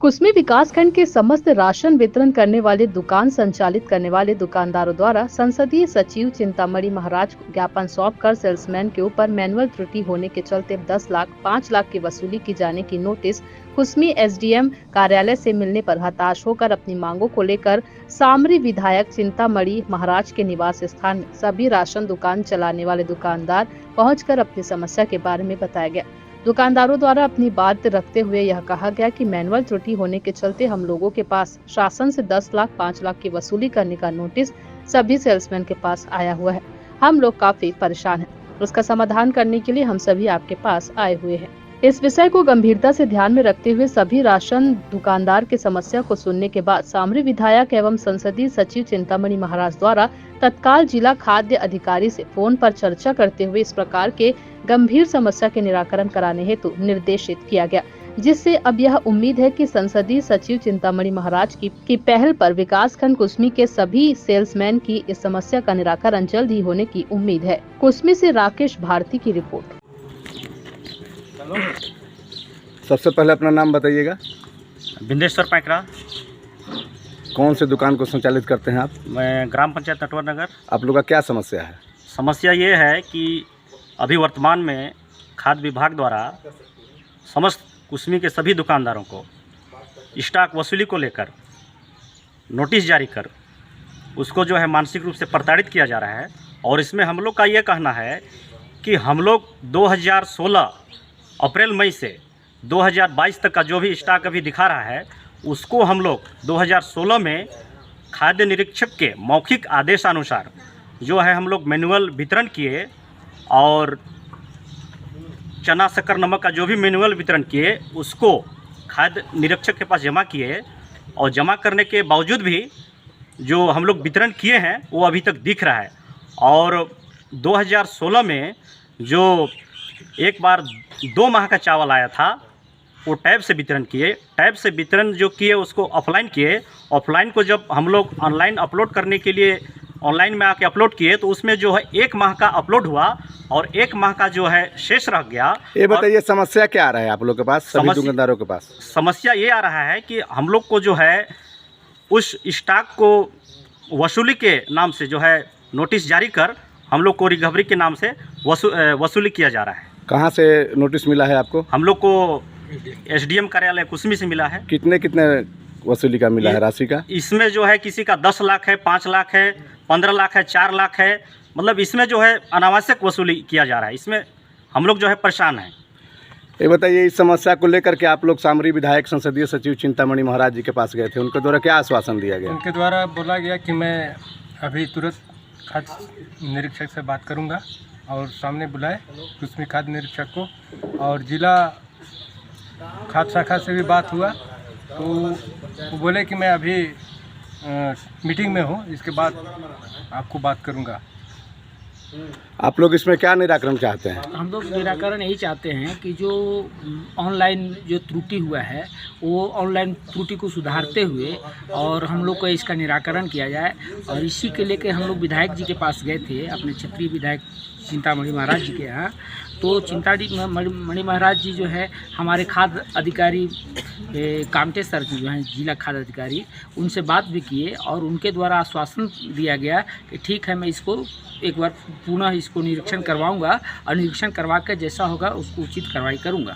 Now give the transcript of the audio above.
कुसमी विकासखंड के समस्त राशन वितरण करने वाले दुकान संचालित करने वाले दुकानदारों द्वारा संसदीय सचिव चिंतामणि महाराज को ज्ञापन सौंपकर सेल्समैन के ऊपर मैनुअल त्रुटि होने के चलते 10 लाख 5 लाख की वसूली की जाने की नोटिस कुसमी एसडीएम कार्यालय से मिलने पर हताश होकर अपनी मांगों को लेकर सामरी विधायक चिंतामणि महाराज के निवास स्थान में सभी राशन दुकान चलाने वाले दुकानदार पहुंचकर अपनी समस्या के बारे में बताया गया। दुकानदारों द्वारा अपनी बात रखते हुए यह कहा गया कि मैनुअल त्रुटि होने के चलते हम लोगों के पास शासन से 10 लाख 5 लाख की वसूली करने का नोटिस सभी सेल्समैन के पास आया हुआ है। हम लोग काफी परेशान हैं। उसका समाधान करने के लिए हम सभी आपके पास आए हुए हैं। इस विषय को गंभीरता से ध्यान में रखते हुए सभी राशन दुकानदार की समस्या को सुनने के बाद सामरी विधायक एवं संसदीय सचिव चिंतामणि महाराज द्वारा तत्काल जिला खाद्य अधिकारी से फोन पर चर्चा करते हुए इस प्रकार के गंभीर समस्या के निराकरण कराने हेतु निर्देशित किया गया, जिससे अब यह उम्मीद है कि संसदीय सचिव चिंतामणि महाराज की पहल पर विकासखंड कुसमी के सभी सेल्समैन की इस समस्या का निराकरण जल्द ही होने की उम्मीद है। कुसमी से राकेश भारती की रिपोर्ट। सबसे पहले अपना नाम बताइएगा। बिंदेश्वर पैकरा। कौन से दुकान को संचालित करते हैं आप? मैं ग्राम पंचायत नटवर नगर। आप लोग का क्या समस्या है? समस्या ये है कि अभी वर्तमान में खाद्य विभाग द्वारा समस्त कुसमी के सभी दुकानदारों को स्टॉक वसूली को लेकर नोटिस जारी कर उसको जो है मानसिक रूप से प्रताड़ित किया जा रहा है। और इसमें हम लोग का ये कहना है कि हम लोग 2016 अप्रैल मई से 2022 तक का जो भी स्टॉक अभी दिखा रहा है उसको हम लोग 2016 में खाद्य निरीक्षक के मौखिक आदेशानुसार जो है हम लोग मैनुअल वितरण किए और चना शक्कर नमक का जो भी मैनुअल वितरण किए उसको खाद्य निरीक्षक के पास जमा किए। और जमा करने के बावजूद भी जो हम लोग वितरण किए हैं वो अभी तक दिख रहा है। और 2016 में जो एक बार 2 माह का चावल आया था वो टैब से वितरण किए। टैब से वितरण जो किए उसको ऑफलाइन किए। ऑफलाइन को जब हम लोग ऑनलाइन अपलोड करने के लिए ऑनलाइन में आके अपलोड किए तो उसमें जो है 1 माह का अपलोड हुआ और 1 माह का जो है शेष रह गया। ये बताइए समस्या क्या आ रहा है आप लोग के पास, सभी दुकानदारों के पास? समस्या ये आ रहा है कि हम लोग को जो है उस स्टॉक को वसूली के नाम से जो है नोटिस जारी कर हम लोग को रिकवरी के नाम से वसूली किया जा रहा है। कहाँ से नोटिस मिला है आपको? हम लोग को एसडीएम कार्यालय कुसमी से मिला है। कितने वसूली का मिला है राशि का? इसमें जो है किसी का 10 लाख है, 5 लाख है, 15 लाख है, 4 लाख है। मतलब इसमें जो है अनावश्यक वसूली किया जा रहा है। इसमें हम लोग जो है परेशान हैं। ये बताइए इस समस्या को लेकर के आप लोग सामरी विधायक संसदीय सचिव चिंतामणि महाराज जी के पास गए थे, उनके द्वारा क्या आश्वासन दिया गया? उनके द्वारा बोला गया कि मैं अभी तुरंत खाद्य निरीक्षक से बात करूंगा और सामने बुलाए कुसमी खाद्य निरीक्षक को। और जिला खाद्य शाखा से भी बात हुआ तो वो बोले कि मैं अभी मीटिंग में हूँ, इसके बाद आपको बात करूंगा। आप लोग इसमें क्या निराकरण चाहते हैं? हम लोग निराकरण यही चाहते हैं कि जो ऑनलाइन जो त्रुटि हुआ है वो ऑनलाइन त्रुटि को सुधारते हुए और हम लोग को इसका निराकरण किया जाए। और इसी के लेके हम लोग विधायक जी के पास गए थे, अपने क्षेत्रीय विधायक चिंतामणि महाराज जी के यहाँ। तो चिंतामणि महाराज जी जो है हमारे खाद्य अधिकारी कामटे सर जो हैं जिला खाद्य अधिकारी, उनसे बात भी किए और उनके द्वारा आश्वासन दिया गया कि ठीक है मैं इसको एक बार पुनः इसको निरीक्षण करवाऊंगा और निरीक्षण करवा कर जैसा होगा उसको उचित कार्रवाई करूंगा।